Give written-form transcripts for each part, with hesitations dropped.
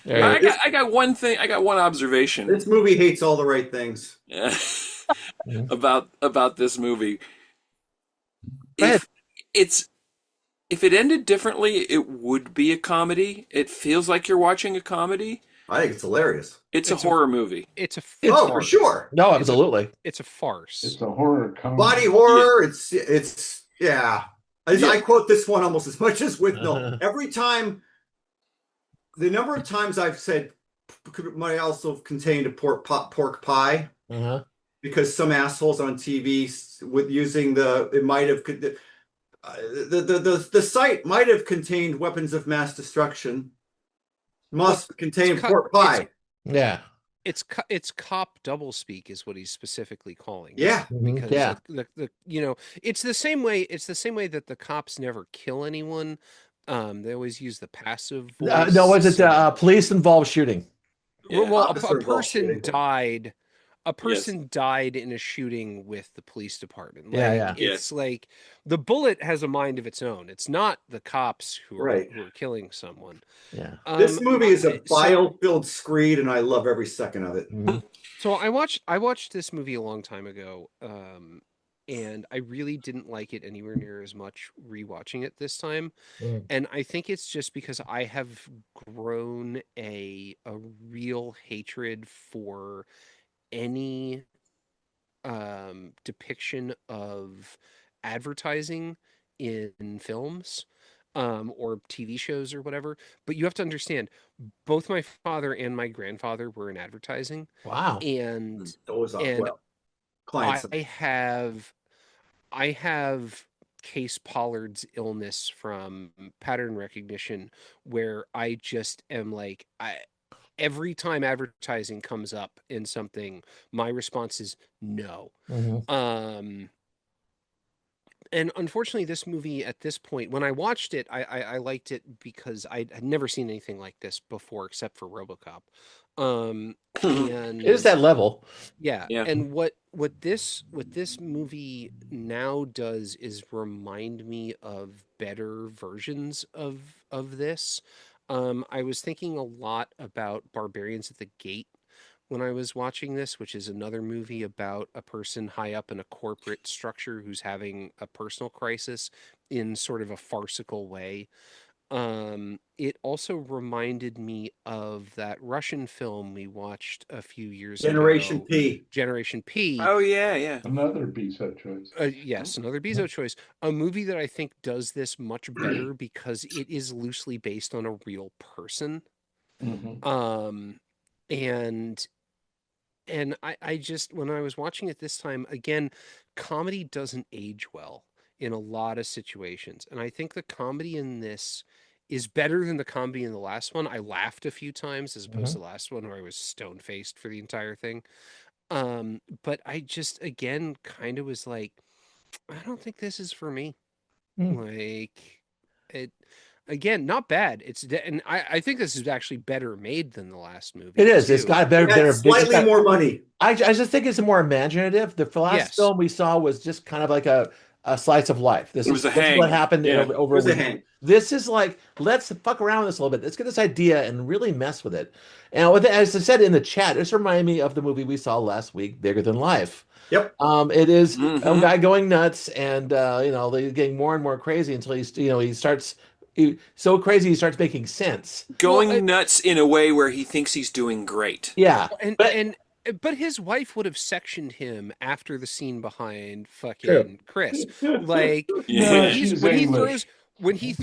There you I got one thing. I got one observation This movie hates all the right things. go. about this movie. Go ahead. If it's if it ended differently, it would be a comedy. It feels like you're watching a comedy. I think it's hilarious. It's a It's a horror movie. it's a Oh, for farce. sure. No, It's a absolutely. it's a farce. It's a horror Body comedy. Yeah. horror. It's yeah. Yeah. I quote this one almost as much as with no. Uh-huh. Every time, the number of times I've said might also contain a pork pie Uh-huh. because some assholes on TV with using it might have the site might have contained weapons of mass destruction. Must contain pork pie. Yeah. It's cop doublespeak is what he's specifically calling it. Yeah. Because Yeah. the it's the same way that the cops never kill anyone. They always use the passive voice. No, was it so police involved shooting? Yeah. well, Officer a involved person shooting. died. A Yes. person died in a shooting with the police department. Like, Yeah. It's like the bullet has a mind of its own. It's not the cops who are Right. killing someone. Yeah. This movie is a So, bile-filled screed, and I love every second of it. Mhm. so I watched this movie a long time ago, and I really didn't like it anywhere near as much rewatching it this time. Mm. And I think it's just because I have grown a real hatred for any depiction of advertising in films or TV shows or whatever. But you have to understand, both my father and my grandfather were in advertising, Wow. and Those are and clients. I have Case Pollard's illness from pattern recognition, where I just am like, every time advertising comes up in something, my response is no. Mhm. And unfortunately, this movie at this point, when I watched it, I liked it because I had never seen anything like this before, except for RoboCop. And It is that level. yeah, Yeah. and what this movie now does is remind me of better versions of this. I was thinking a lot about Barbarians at the Gate when I was watching this, which is another movie about a person high up in a corporate structure who's having a personal crisis in sort of a farcical way. It also reminded me of that Russian film we watched a few years Generation ago, P. Generation P. Oh yeah. Another Bezo choice. Yes, another Bezo choice. A movie that I think does this much better because it is loosely based on a real person. Mhm. And I just, when I was watching it this time, again, comedy doesn't age well in a lot of situations. And I think the comedy in this is better than the comedy in the last one. I laughed a few times as opposed to the last one where I was stone faced for the entire thing. But I just, again, kind of was like, I don't think this is for me. Like, it, again, not bad. And I think this is actually better made than the last movie. It is. It's too. got better. Slightly more money. I just think it's more imaginative. The last Yes. film we saw was just kind of like a slice of life. This is what happened Yeah. over It was a a week. hang. This is like, let's fuck around with this a little bit. Let's get this idea and really mess with it. And as I said in the chat, this reminded me of the movie we saw last week, Bigger Than Life. Yep. It is a Mhm. guy going nuts, and they're getting more and more crazy until so crazy he starts making sense. Going nuts in a way where he thinks he's doing great. Yeah, But his wife would have sectioned him after the scene behind fucking True. Chris. Like Yeah. She's when he English. throws when he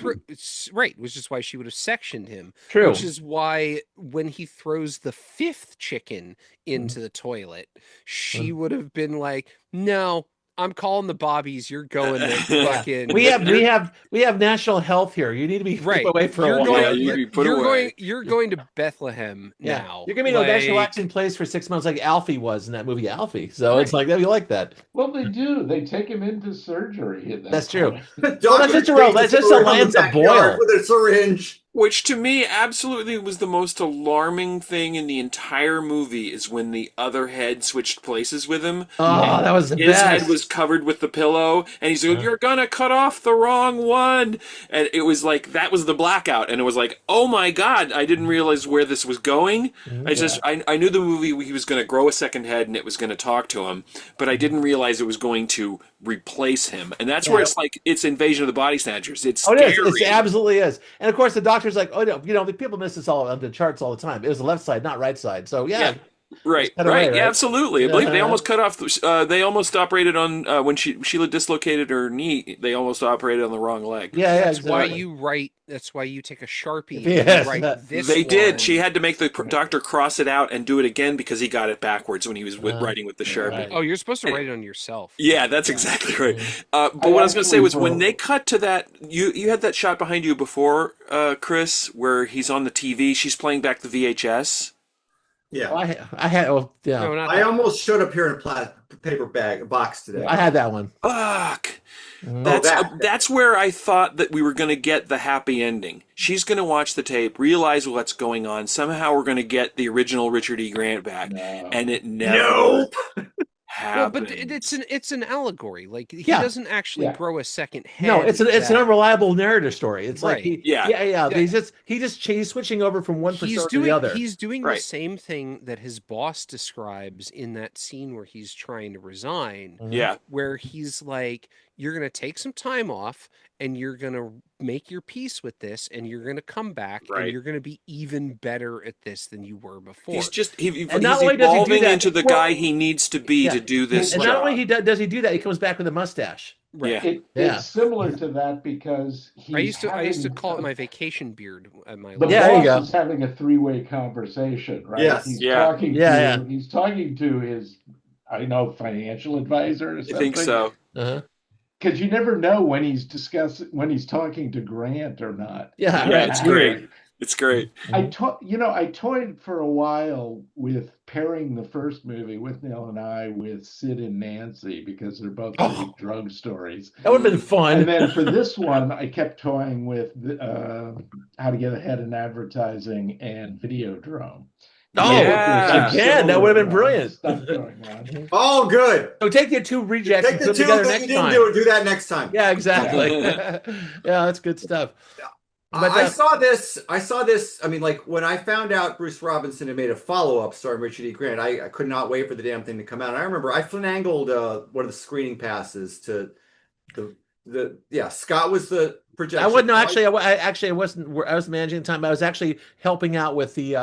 right, which is why she would have sectioned him. True. Which is why when he throws the fifth chicken into the toilet, she would have been like, "No, I'm calling the bobbies. You're going to fucking." we have national health here. You need to be right away for a You're while. going. Yeah, you put away. You're going to Bethlehem Yeah. now. You're gonna be in a national action place for 6 months, like Alfie was in that movie Alfie. So it's like, you like that. Well, they do. They take him into surgery. At that That's true. point. Well, that's just a lance of boil. With a syringe. Which to me absolutely was the most alarming thing in the entire movie is when the other head switched places with him. Oh, that was the His head was best. covered with the pillow, and he's like, "You're gonna cut off the wrong one," and it was like that was the blackout, and it was like, "Oh my god!" I didn't realize where this was going. I knew the movie he was gonna grow a second head and it was gonna talk to him, but I didn't realize it was going to replace him, and that's where Yeah. it's like it's Invasion of the Body Snatchers. It's Oh, it is. scary. It absolutely is. And of course, the doctor's like, "Oh no, the people miss this all on the charts all the time. It was the left side, not right side." So yeah, Yeah. Right, just cut away, right, yeah, right? absolutely. I believe they almost cut off. They almost operated on when Sheila dislocated her knee. They almost operated on the wrong leg. Yeah, yeah, That's why exactly. you write. That's why you take a Sharpie and Yes. you write this. They did. one. She had to make the doctor cross it out and do it again because he got it backwards when he was writing with the Sharpie. Right. Oh, you're supposed to write it on yourself. Yeah, that's exactly right. But I what I was going to say actually was when wrote- they cut to that, you had that shot behind you before, Chris, where he's on the TV. She's playing back the VHS. Yeah. I had. Oh, yeah. No, not I that. almost showed up here in a paper box today. I had that one. Fuck. Mhm. That's where I thought that we were going to get the happy ending. She's going to watch the tape, realize what's going on. Somehow we're going to get the original Richard E. Grant back, No. and it never Nope. Well, but happened. it's an allegory. Like he Yeah. doesn't actually Yeah. grow a second head. No, it's an that- unreliable narrative story. It's like Right. Yeah. yeah. He's switching over from one persona to the other. He's doing Right. the same thing that his boss describes in that scene where he's trying to resign, Yeah, where he's like, "You're gonna take some time off, and you're gonna make your peace with this, and you're gonna come back, Right. and you're gonna be even better at this than you were before." he's just he's not only does he do evolving that- into the well, guy he needs to be yeah. to do this And job. not only does he do that, he comes back with a mustache. Right. Yeah. Yeah. It's similar to that because I used to having- call it my vacation beard at my The Yeah, there you boss go. is having a three-way conversation, right? Yes. He's Yeah. talking Yeah, to he's talking to his, I know, financial advisor or I something. think so. Uh-huh. Because you never know when he's talking to Grant or not. Yeah, Yeah, right. it's Weird. great. It's great. I toyed for a while with pairing the first movie with Neil and I with Sid and Nancy because they're both great drug stories. That would have been fun. And then for this one, I kept toying with How to Get Ahead in Advertising and Videodrome. Oh, Yeah. again, that would have been brilliant. Stuff going on. Oh, good. So take the two rejects Take and the put two them together that you next didn't time. do that next time. Yeah, exactly. Yeah, that's good stuff. But I saw this. I mean, like when I found out Bruce Robinson had made a follow-up starring Richard E. Grant, I could not wait for the damn thing to come out. And I remember I finagled one of the screening passes to Scott was the projection. I wasn't actually. I wasn't. I was managing the time. I was actually helping out with the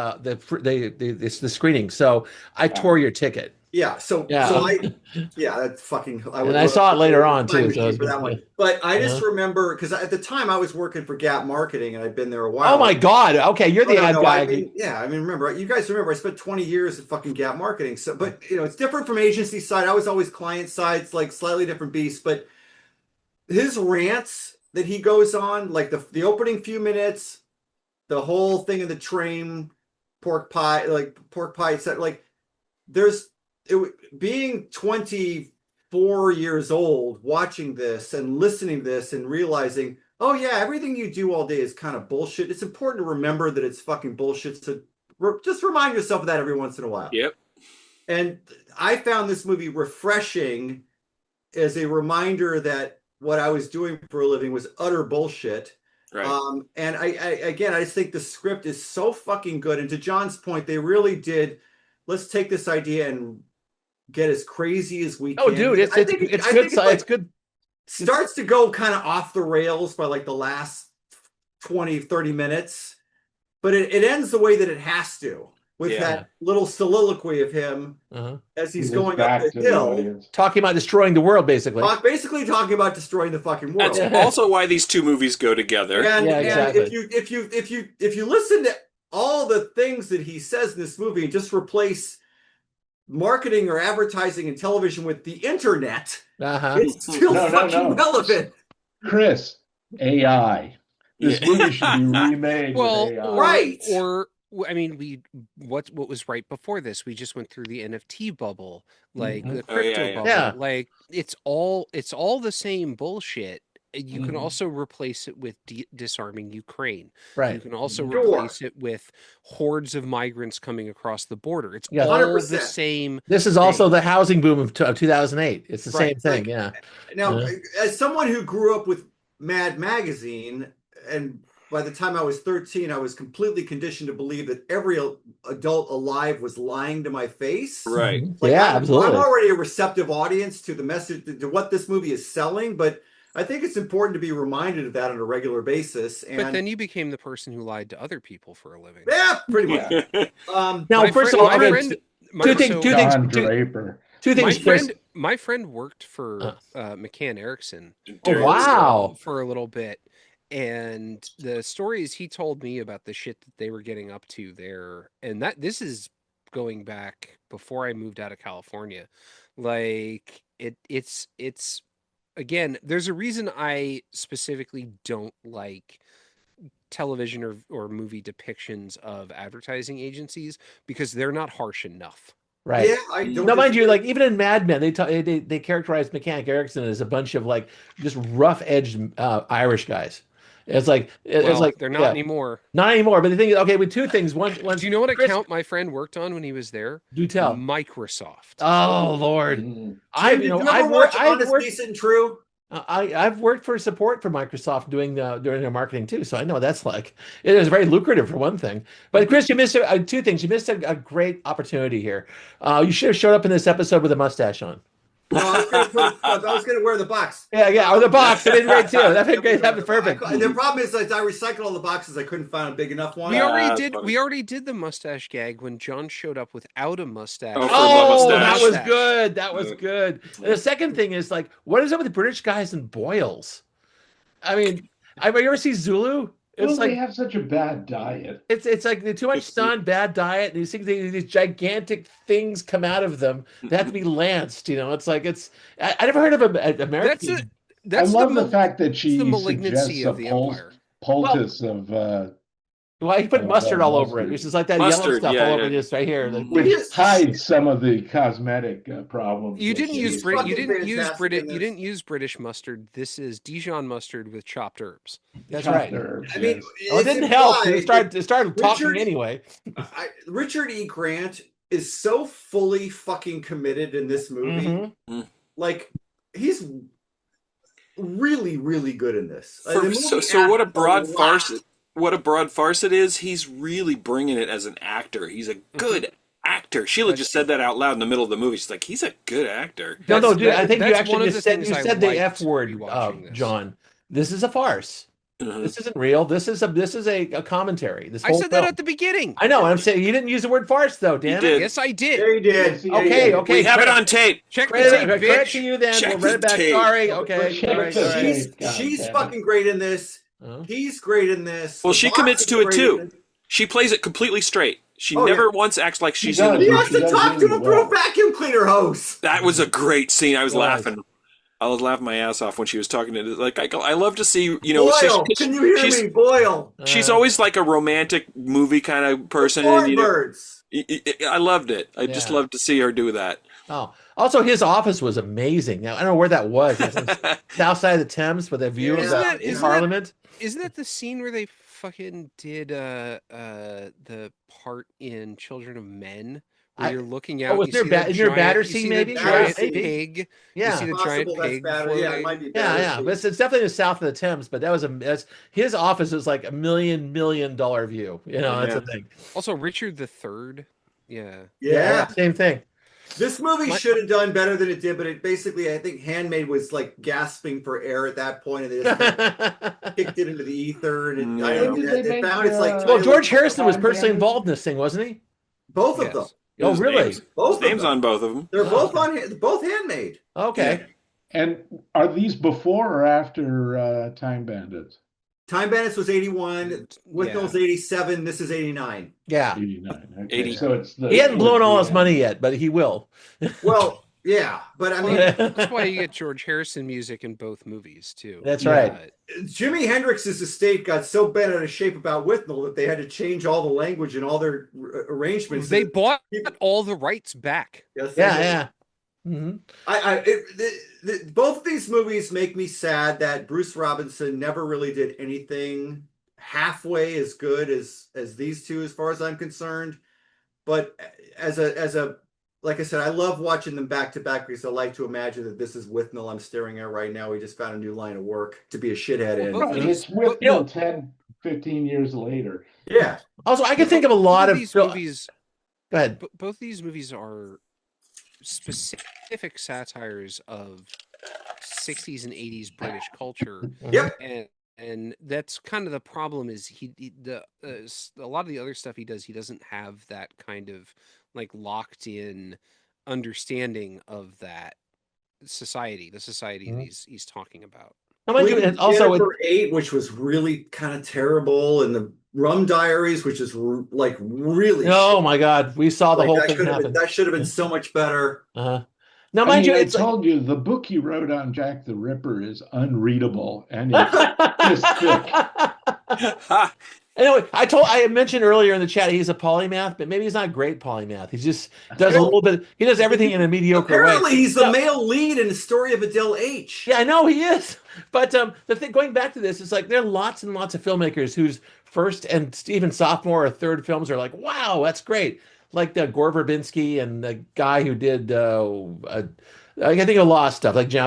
screening. So I tore your ticket. Yeah. So that's fucking. And I saw it later on, too, so For that one. But I just remember because at the time I was working for Gap Marketing and I'd been there a while. Oh my God! Okay, you're the ad guy. I mean, remember, you guys remember I spent 20 years at fucking Gap Marketing. So, but it's different from agency side. I was always client side. It's like slightly different beast. But his rants that he goes on, like the opening few minutes, the whole thing in the train, pork pie, set, like being 24 years old, watching this and listening to this and realizing, oh yeah, everything you do all day is kind of bullshit. It's important to remember that it's fucking bullshit. So just remind yourself of that every once in a while. Yep. And I found this movie refreshing as a reminder that what I was doing for a living was utter bullshit. Right. And I just think the script is so fucking good. And to John's point, they really did. Let's take this idea and get as crazy as we can. Oh, dude, it's good. It's good. Starts to go kind of off the rails by like the last 20, 30 minutes, but it ends the way that it has to, with that little soliloquy of him as he's going up the hill, talking about destroying the world, basically. Basically talking about destroying the fucking world. That's also why these two movies go together. And, exactly. and if you listen to all the things that he says in this movie and just replace marketing or advertising and television with the internet, it's still fucking relevant. Chris, AI. This movie should be remade with AI. Right. Or I mean, what was right before this? We just went through the NFT bubble, like the crypto bubble. Yeah. Like it's all the same bullshit, You can also replace it with disarming Ukraine. You Right. can also Sure. replace it with hordes of migrants coming across the border. It's Yeah. all the 100%. same This is also thing. the housing boom of 2008. It's the Right. same thing. Like, Yeah. Now, Yeah. as someone who grew up with Mad Magazine, and by the time I was 13, I was completely conditioned to believe that every adult alive was lying to my face. Right. Like Yeah, I'm absolutely. already a receptive audience to the message, to what this movie is selling, but I think it's important to be reminded of that on a regular basis. But And then you became the person who lied to other people for a living. yeah, pretty much. Now, My first friend, of all, my okay, friend, two things. Two things. Don Two, Draper. two my things, Chris. friend worked Uh, for McCann Erickson oh, wow. for a little bit, and the stories he told me about the shit that they were getting up to there, and that this is going back before I moved out of California. Like it's again, there's a reason I specifically don't like television or movie depictions of advertising agencies because they're not harsh enough. Right. Yeah, I don't Now, mind you, disagree. like even in Mad Men, they characterize Mechanic Erickson as a bunch of like just rough-edged Irish guys. It's Well, like they're not yeah, anymore. not anymore. But the thing is, okay, with two things. One, Do you know what Chris, account my friend worked on when he was there? do tell. Microsoft. Oh Lord, Mm. Jim, did you ever watch I've Honest, worked. Decent, and True? I've worked for support for Microsoft during their marketing too, so I know what that's like. It is very lucrative for one thing. But Chris, you missed two things. You missed a great opportunity here. You should have showed up in this episode with a mustache on. No, I was gonna wear the box. Yeah, or the box. That'd been great too. That'd been great. That'd been perfect. The problem is that I recycled all the boxes. I couldn't find a big enough one. We already that's did. funny. We already did the mustache gag when John showed up without a mustache. Oh, for the Oh, that mustache. was good. That was good. And the second thing is like, what is up with the British guys and boils? I mean, have you ever seen Zulu? Well, It's they like have such a bad diet. it's like too much sun, bad diet, and these things, these gigantic things come out of them. They have to be lanced. It's like I never heard of an American. That's it. That's I love the mal- fact that it's the she malignancy suggests a of the empire. poultice of Well, he put mustard all over it. mustard. It's just like that yellow Mustard, stuff yeah, all over yeah. this right here. which Yes. hides some of the cosmetic problems. You that didn't she use is fucking You didn't use fantastic British. in You this. didn't use British mustard. This is Dijon mustard with chopped herbs. That's chopped right. herbs, I mean, yes. Oh, it it's didn't help. implied It started talking Richard- anyway. Richard E. Grant is so fully fucking committed in this movie. Mhm. Like he's really, really good in this. The movie So what a adds broad lot. farce! What a broad farce it is. He's really bringing it as an actor. He's a good actor. Sheila just said that out loud in the middle of the movie. She's like, he's a good actor. No, That's- dude. I think you that's one actually of just the said things you I said the liked F word, rewatching this. John. This is a farce. Uh-huh. This isn't real. This is a commentary. This I whole said that film. at the beginning. I know. I'm saying you didn't use the word farce though. Damn You it. did. Yes, I did. There he did. Yes, he Yeah, he Okay, did. okay. We have it on tape. Check the Credit, tape, credit bitch. to you then. Check We'll run the it back. tape. Sorry. Okay. Check All right. the All right. tape. She's God damn it. fucking great in this. Uh-huh. He's great in this. Well, The she boss commits is to it great in too. this. She plays it completely straight. She Oh, never yeah. once acts like she's She in the does. He movie. has She to does talk to really him through a well. vacuum cleaner hose. That was a great scene. I was It was. laughing. I was laughing my ass off when she was talking to. Like, I love to see, Boyle, can you hear me? Boyle. She's always like a romantic movie kind of person, and Birds. I loved it. I just Yeah. loved to see her do that. Oh, also his office was amazing. Now I don't know where that was. It's on the south side of the Thames with a view of Isn't the that- Parliament. Isn't that the scene where they fucking did the part in Children of Men where I- you're looking out? was you there see ba- that is there a giant- batter you scene see the maybe? giant Yeah, maybe. pig. You Yeah, see the Possible giant that's pig better. Yeah, it might be better. yeah. But it's definitely the south of the Thames. But that's his office is like $1 million view. That's the thing. Also, Richard the Third. Yeah. Yeah. Same thing. This movie My- should have done better than it did, but it basically, I think Handmaid was like gasping for air at that point, and they just kind of kicked it into the ether. And Yeah. it, When did it, they it make, found its like. Well, title- George Harrison was Time personally Bandits? involved in this thing, wasn't he? Both of Yes. them. Oh, His really? name's- Both His of name's them. on both of them. They're both handmade. Okay. And are these before or after Time Bandits? Time Bandits was 81. Whitnell's 87. This is 89. Yeah. 89. Okay. 80. So it's the He hadn't blown all his yeah. money yet, but he will. Well, yeah, but I mean, That's why you get George Harrison music in both movies too. That's Yeah. right. Jimi Hendrix's estate got so bent out of shape about Whitnell that they had to change all the language and all their arrangements. They bought all the rights back. Yes, they Yeah, did. yeah. hmm both of these movies make me sad that Bruce Robinson never really did anything halfway as good as these two, as far as I'm concerned. But as a like I said, I love watching them back to back because I like to imagine that this is Withnail I'm staring at right now. We just found a new line of work to be a shithead Well, in. both of Right, these, it's with 10, 15 years later. Yeah. Also, I can think of a both lot of of these movies. Go ahead. Both of these movies are specific satires of 60s and 80s British culture. Yep. And that's kind of the problem is a lot of the other stuff he does, he doesn't have that kind of like locked in understanding of that society, the society that he's talking about. Now, mind you, Queen and also Jennifer 8, which was really kind of terrible, and the Rum Diaries, which is like really oh my God, we saw the like, whole that thing could have been, happen. that should have been so much better. Uh-huh. Now, I mind mean, you, I it's like told you the book he wrote on Jack the Ripper is unreadable, and it's this thick. Anyway, I had mentioned earlier in the chat he's a polymath, but maybe he's not a great polymath. He just does a little bit. He does everything in a mediocre way. Apparently, he's the male lead in the story of Adele H. Yeah, I know he is. But the thing, going back to this, is like there are lots and lots of filmmakers whose first and even sophomore or third films are like, wow, that's great. Like the Gore Verbinski and the guy who did I think a lot of stuff like they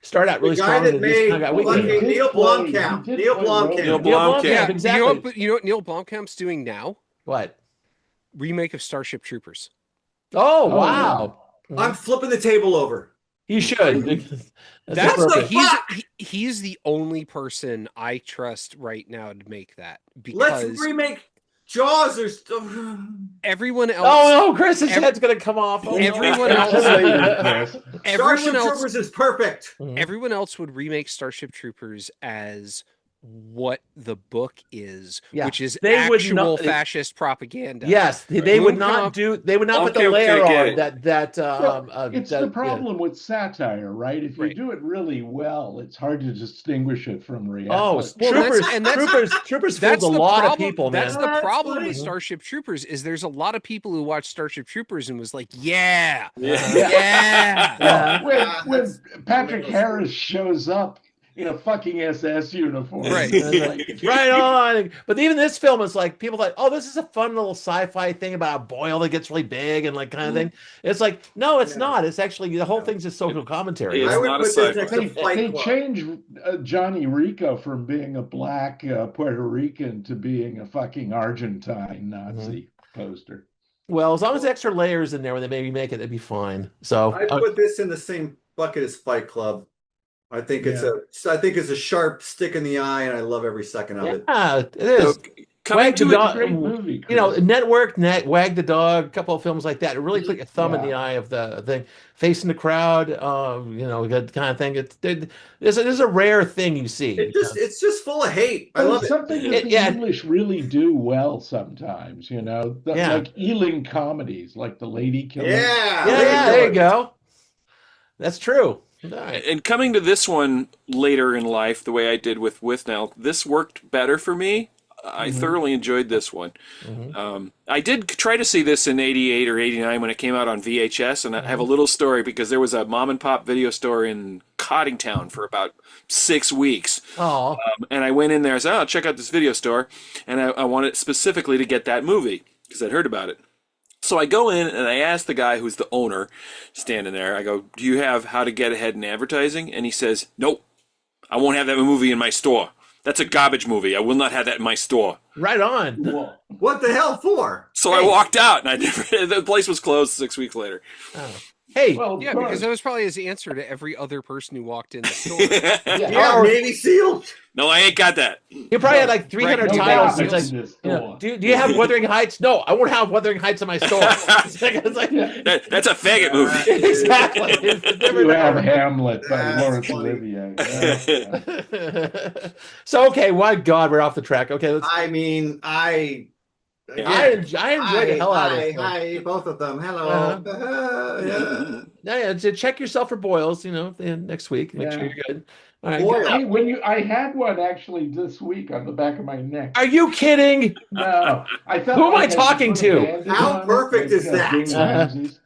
start out really The guy strong. that and just made kind of got weak. fucking He Neil did play- Blomkamp. he did Neil play Blomkamp. Neil Neil Blomkamp. Blomkamp, exactly. You know what Neil Blomkamp's doing now? What? Remake of Starship Troopers. Oh, Oh, wow. I'm flipping the table over. You should. That's What the appropriate. fuck? he's the only person I trust right now to make that Let's because remake Jaws or stuff. everyone else. Oh no, Chris's Ev- head's gonna come off. Oh, no. Everyone else- Starship everyone else Troopers is perfect. everyone else would remake Starship Troopers as what the book is, Yeah, which is they would actual not- fascist propaganda. Yes, they would not Blomkamp- do. They would not put the Blomkamp layer can't get on it. It's the problem with satire, right? If you Right. do it really well, it's hard to distinguish it from Oh, reality. Well, Troopers That's fooled a the lot problem. of people, man. That's the That's problem funny. with Starship Troopers is there's a lot of people who watch Starship Troopers and was like, yeah, Yeah. yeah. When Patrick Harris shows up in a fucking SS uniform, Right. it's like, Right on. But even this film is like people like, oh, this is a fun little sci-fi thing about a boil that gets really big and like kind of thing. It's like, no, it's not. It's actually the whole thing's just social commentary. It's I would not a put this sci-fi. next to They Fight Club. changed Johnny Rico from being a black Puerto Rican to being a fucking Argentine Nazi poster. Well, as long as extra layers in there when they maybe make it, it'd be fine. So I put this in the same bucket as Fight Club. I think it's a sharp stick in the eye, and I love every second of it. yeah, it is. So, coming Wag the to dog, Great movie, you know, Chris. Network, Wag the Dog, a couple of films like that. It really put your thumb in Yeah. the eye of the thing. Facing the crowd, you know, that kind of thing. There's a rare thing you see. It's just full of hate. I But love it's it. something that the Yeah. English really do well sometimes, you know, Yeah. like Ealing comedies, like The Lady Killer. Yeah. Yeah, there you go. That's true. All right. And coming to this one later in life, the way I did with Now, this worked better for me. I thoroughly enjoyed this one. I did try to see this in 88 or 89 when it came out on VHS, and I have a little story because there was a mom and pop video store in Coddingtown for about 6 weeks. Oh, And I went in there and said, oh, check out this video store. And I wanted specifically to get that movie because I'd heard about it. So I go in and I ask the guy who's the owner standing there, I go, do you have How to Get Ahead in Advertising? And he says, nope, I won't have that movie in my store. That's a garbage movie. I will not have that in my store. right on. Well, What the hell for? So I walked out and the place was closed 6 weeks later. Oh. Hey, of Yeah, course. because that was probably his answer to every other person who walked in the store. Yeah, Or- Navy SEAL. No, I ain't got that. you probably had like 300 Right, no titles. garbage It's like, in this you know, store. do you have Wuthering Heights? No, I won't have Wuthering Heights in my store. It's like That's a faggot movie. exactly. It's never You have known. Hamlet by That's Laurence funny. Olivier. Yeah. So okay, my God, we're off the track. Okay, let's. I mean, I I enjoy the hell out of it. Hi, both of them. Hello. Uh-huh. Yeah, so check yourself for boils. You know, next week. Make sure Yeah. you're good. All right. Boil. Hey, I had one actually this week on the back of my neck. Are you kidding? No, I felt Who am I like talking should put a to? bandage How on it, perfect like, is that? Bing Ramsey's.